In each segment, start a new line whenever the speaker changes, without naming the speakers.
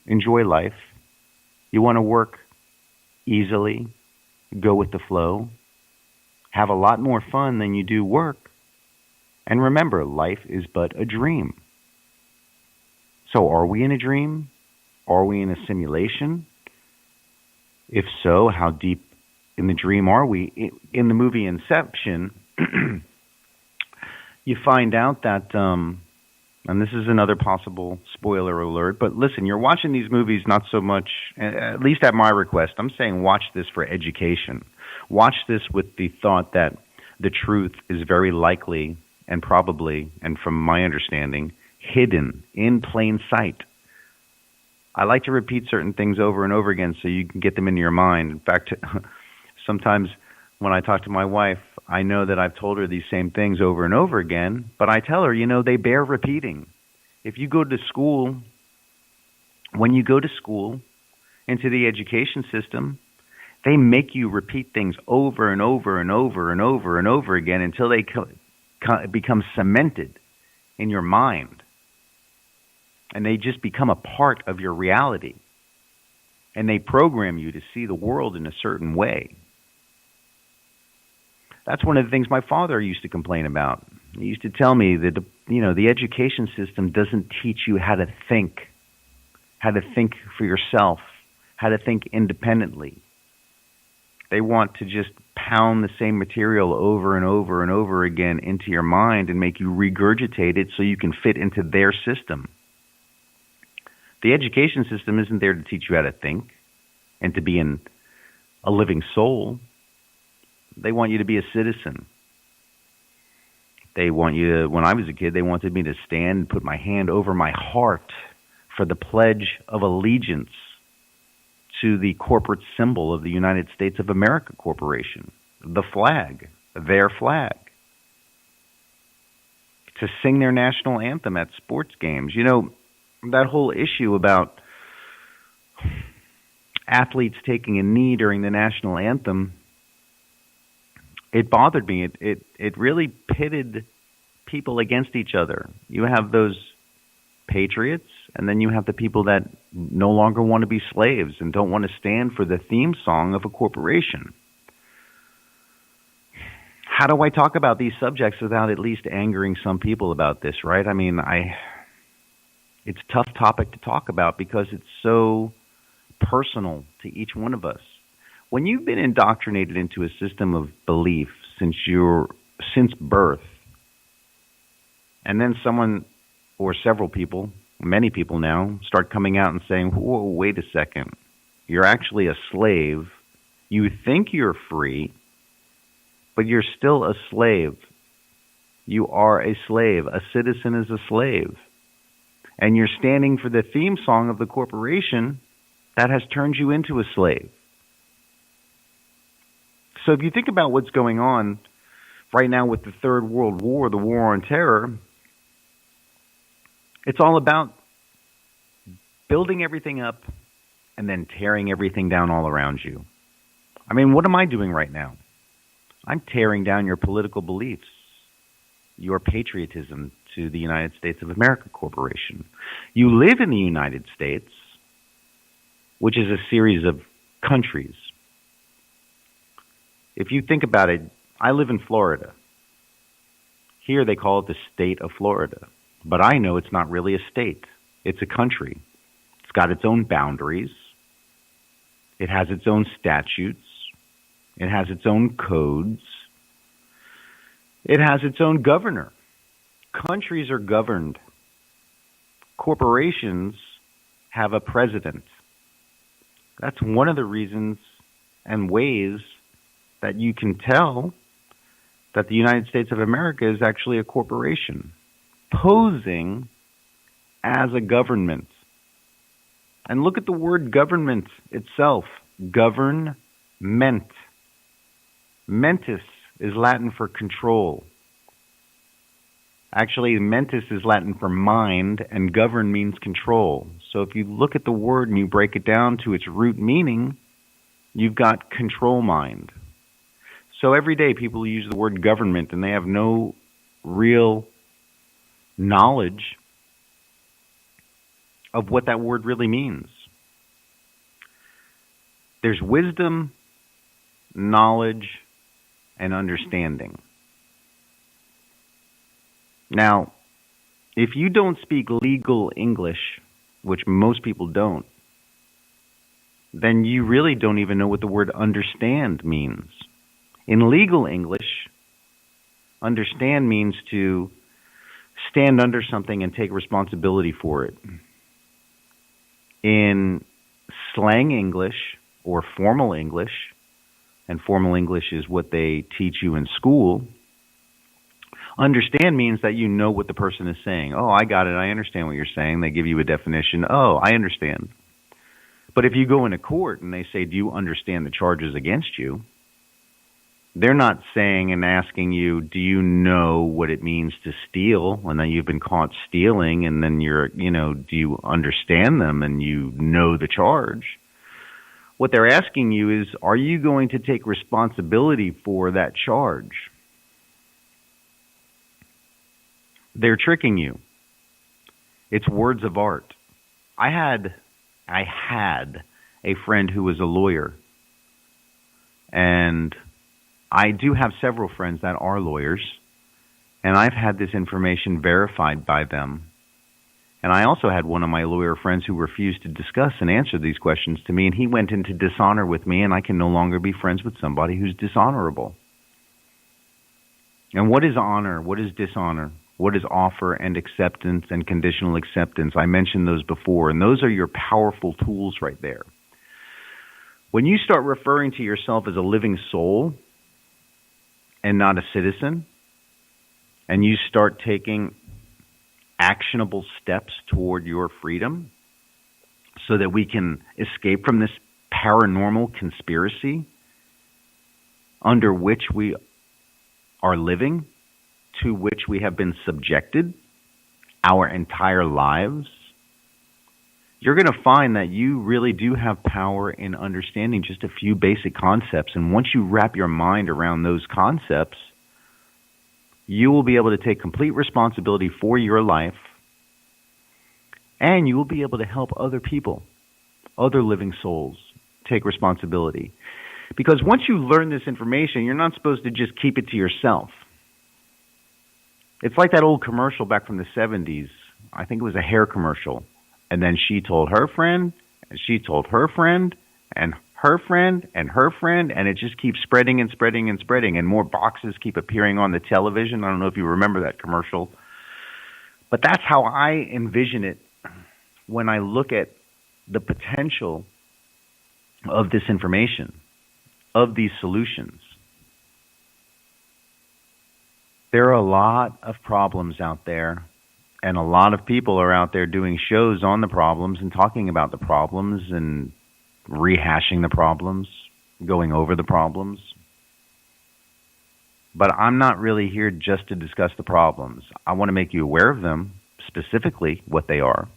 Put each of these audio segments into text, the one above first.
enjoy life. You want to work easily, go with the flow, have a lot more fun than you do work. And remember, life is but a dream. So, are we in a dream? Are we in a simulation? If so, how deep in the dream are we? In the movie Inception, you find out that, and this is another possible spoiler alert, but listen, you're watching these movies not so much, at least at my request, I'm saying watch this for education. Watch this with the thought that the truth is very likely and probably, and from my understanding, hidden in plain sight. I like to repeat certain things over and over again so you can get them into your mind. In fact, sometimes when I talk to my wife, I know that I've told her these same things over and over again, but I tell her, they bear repeating. If you go to school, when you go to school, into the education system, they make you repeat things over and over and over and over and over again until they become cemented in your mind. And they just become a part of your reality. And they program you to see the world in a certain way. That's one of the things my father used to complain about. He used to tell me that, the education system doesn't teach you how to think for yourself, how to think independently. They want to just pound the same material over and over and over again into your mind and make you regurgitate it so you can fit into their system. The education system isn't there to teach you how to think and to be a living soul. They want you to be a citizen. They want you to, when I was a kid, they wanted me to stand and put my hand over my heart for the Pledge of Allegiance to the corporate symbol of the United States of America Corporation, the flag, their flag. To sing their national anthem at sports games. That whole issue about athletes taking a knee during the national anthem, it bothered me. It really pitted people against each other. You have those patriots, and then you have the people that no longer want to be slaves and don't want to stand for the theme song of a corporation. How do I talk about these subjects without at least angering some people about this, right? I mean, it's a tough topic to talk about because it's so personal to each one of us. When you've been indoctrinated into a system of belief since birth, and then someone or several people, many people now, start coming out and saying, whoa, wait a second, you're actually a slave. You think you're free, but you're still a slave. You are a slave. A citizen is a slave. And you're standing for the theme song of the corporation that has turned you into a slave. So if you think about what's going on right now with the Third World War, the War on Terror, it's all about building everything up and then tearing everything down all around you. I mean, what am I doing right now? I'm tearing down your political beliefs, your patriotism to the United States of America Corporation. You live in the United States, which is a series of countries. If you think about it, I live in Florida. Here they call it the state of Florida. But I know it's not really a state. It's a country. It's got its own boundaries. It has its own statutes. It has its own codes. It has its own governor. Countries are governed. Corporations have a president. That's one of the reasons and ways that you can tell that the United States of America is actually a corporation, posing as a government. And look at the word government itself. Government. Mentis is Latin for control. Actually, mentis is Latin for mind, and govern means control. So if you look at the word and you break it down to its root meaning, you've got control mind. So every day people use the word government and they have no real knowledge of what that word really means. There's wisdom, knowledge, and understanding. Now, if you don't speak legal English, which most people don't, then you really don't even know what the word understand means. In legal English, understand means to stand under something and take responsibility for it. In slang English or formal English, and formal English is what they teach you in school, understand means that you know what the person is saying. Oh, I got it. I understand what you're saying. They give you a definition. Oh, I understand. But if you go into court and they say, do you understand the charges against you? They're not saying and asking you, do you know what it means to steal? And then you've been caught stealing, and then do you understand them and you know the charge? What they're asking you is, are you going to take responsibility for that charge? They're tricking you. It's words of art. I had a friend who was a lawyer, and I do have several friends that are lawyers, and I've had this information verified by them. And I also had one of my lawyer friends who refused to discuss and answer these questions to me, and he went into dishonor with me, and I can no longer be friends with somebody who's dishonorable. And what is honor? What is dishonor? What is offer and acceptance and conditional acceptance? I mentioned those before, and those are your powerful tools right there. When you start referring to yourself as a living soul and not a citizen, and you start taking actionable steps toward your freedom so that we can escape from this paranormal conspiracy under which we are living, to which we have been subjected our entire lives, you're going to find that you really do have power in understanding just a few basic concepts. And once you wrap your mind around those concepts, you will be able to take complete responsibility for your life, and you will be able to help other people, other living souls, take responsibility. Because once you learn this information, you're not supposed to just keep it to yourself. It's like that old commercial back from the 70s. I think it was a hair commercial. And then she told her friend, and she told her friend, and her friend, and her friend, and it just keeps spreading and spreading and spreading, and more boxes keep appearing on the television. I don't know if you remember that commercial. But that's how I envision it when I look at the potential of this information, of these solutions. There are a lot of problems out there, and a lot of people are out there doing shows on the problems and talking about the problems and rehashing the problems, going over the problems. But I'm not really here just to discuss the problems. I want to make you aware of them, specifically what they are.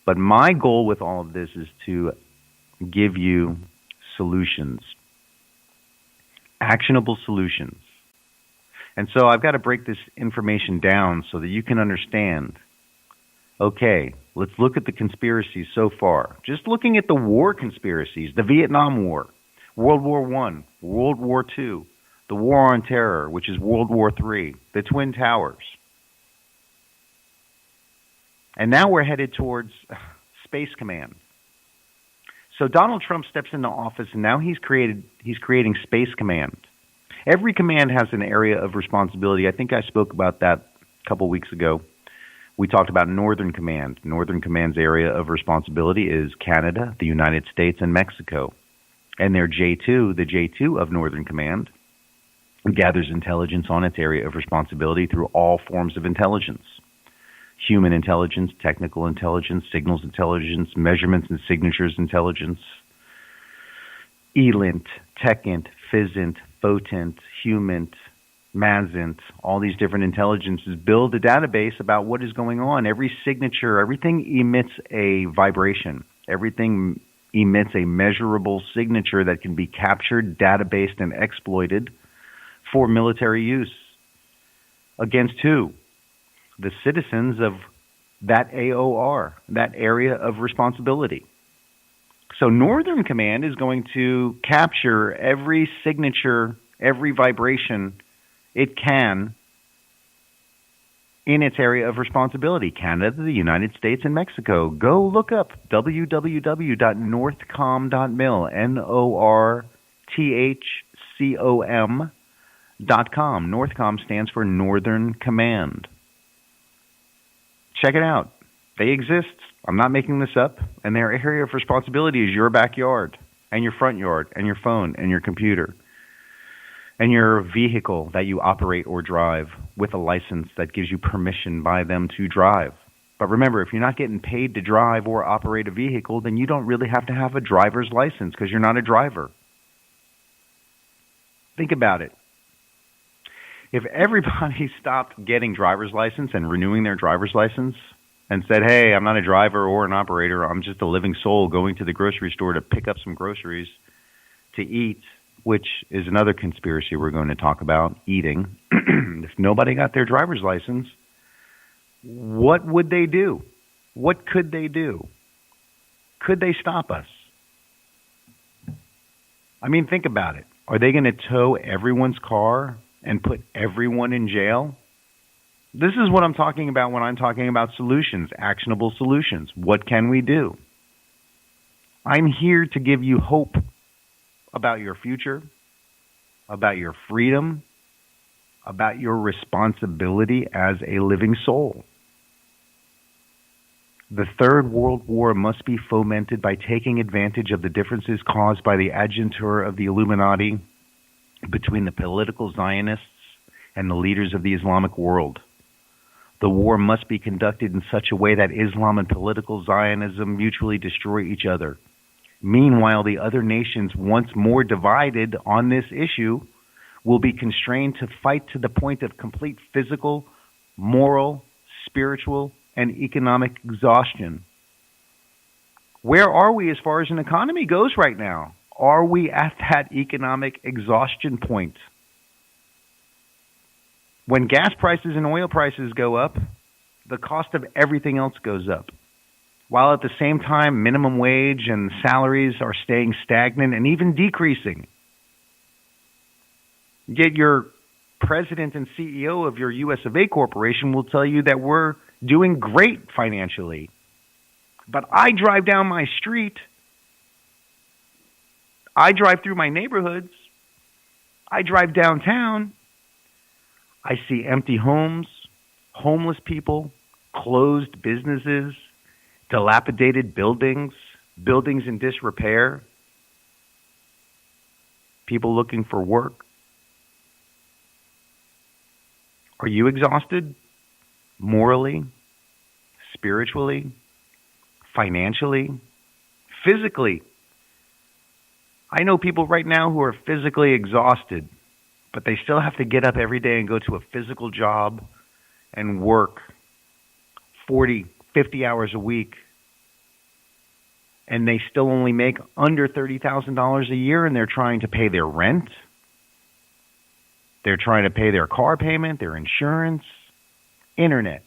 But my goal with all of this is to give you solutions, actionable solutions. And so I've got to break this information down so that you can understand, okay, let's look at the conspiracies so far. Just looking at the war conspiracies, the Vietnam War, World War I, World War II, the War on Terror, which is World War III, the Twin Towers. And now we're headed towards Space Command. So Donald Trump steps into office, and now he's creating Space Command. Every command has an area of responsibility. I think I spoke about that a couple weeks ago. We talked about Northern Command. Northern Command's area of responsibility is Canada, the United States, and Mexico. And their J2, the J2 of Northern Command, gathers intelligence on its area of responsibility through all forms of intelligence. Human intelligence, technical intelligence, signals intelligence, measurements and signatures intelligence, ELINT, TechInt, PhysInt, Photent, Humint, Mazint, all these different intelligences build a database about what is going on. Every signature, everything emits a vibration. Everything emits a measurable signature that can be captured, databased, and exploited for military use. Against who? The citizens of that AOR, that area of responsibility. So Northern Command is going to capture every signature, every vibration it can in its area of responsibility. Canada, the United States, and Mexico. Go look up www.northcom.mil, NORTHCOM.com. Northcom stands for Northern Command. Check it out. They exist. I'm not making this up. And their area of responsibility is your backyard and your front yard and your phone and your computer and your vehicle that you operate or drive with a license that gives you permission by them to drive. But remember, if you're not getting paid to drive or operate a vehicle, then you don't really have to have a driver's license because you're not a driver. Think about it. If everybody stopped getting driver's license and renewing their driver's license and said, hey, I'm not a driver or an operator, I'm just a living soul going to the grocery store to pick up some groceries to eat, which is another conspiracy we're going to talk about, eating. If nobody got their driver's license, what would they do? What could they do? Could they stop us? I mean, think about it. Are they going to tow everyone's car and put everyone in jail? This is what I'm talking about when I'm talking about solutions, actionable solutions. What can we do? I'm here to give you hope about your future, about your freedom, about your responsibility as a living soul. The Third World War must be fomented by taking advantage of the differences caused by the adjuncture of the Illuminati between the political Zionists and the leaders of the Islamic world. The war must be conducted in such a way that Islam and political Zionism mutually destroy each other. Meanwhile, the other nations, once more divided on this issue, will be constrained to fight to the point of complete physical, moral, spiritual, and economic exhaustion. Where are we as far as an economy goes right now? Are we at that economic exhaustion point? When gas prices and oil prices go up, the cost of everything else goes up. While at the same time, minimum wage and salaries are staying stagnant and even decreasing. Yet your president and CEO of your US of A corporation will tell you that we're doing great financially. But I drive down my street, I drive through my neighborhoods, I drive downtown, I see empty homes, homeless people, closed businesses, dilapidated buildings, buildings in disrepair, people looking for work. Are you exhausted? Morally, spiritually, financially, physically? I know people right now who are physically exhausted, but they still have to get up every day and go to a physical job and work 40, 50 hours a week. And they still only make under $30,000 a year, and they're trying to pay their rent. They're trying to pay their car payment, their insurance, internet,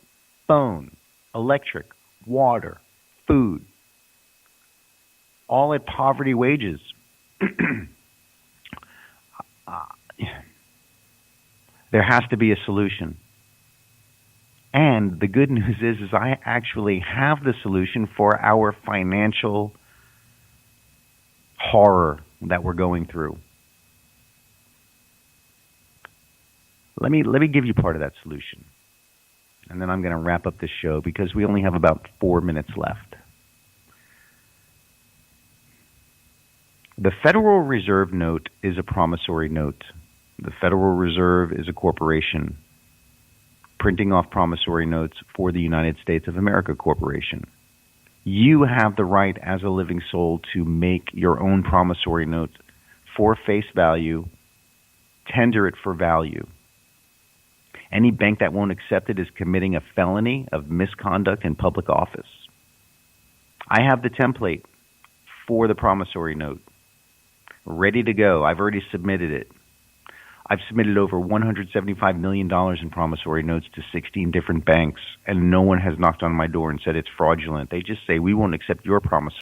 phone, electric, water, food, all at poverty wages. There has to be a solution. And the good news is I actually have the solution for our financial horror that we're going through. Let me give you part of that solution. And then I'm going to wrap up this show because we only have about 4 minutes left. The Federal Reserve note is a promissory note. The Federal Reserve is a corporation printing off promissory notes for the United States of America Corporation. You have the right as a living soul to make your own promissory note for face value, tender it for value. Any bank that won't accept it is committing a felony of misconduct in public office. I have the template for the promissory note ready to go. I've already submitted it. I've submitted over $175 million in promissory notes to 16 different banks, and no one has knocked on my door and said it's fraudulent. They just say, we won't accept your promissory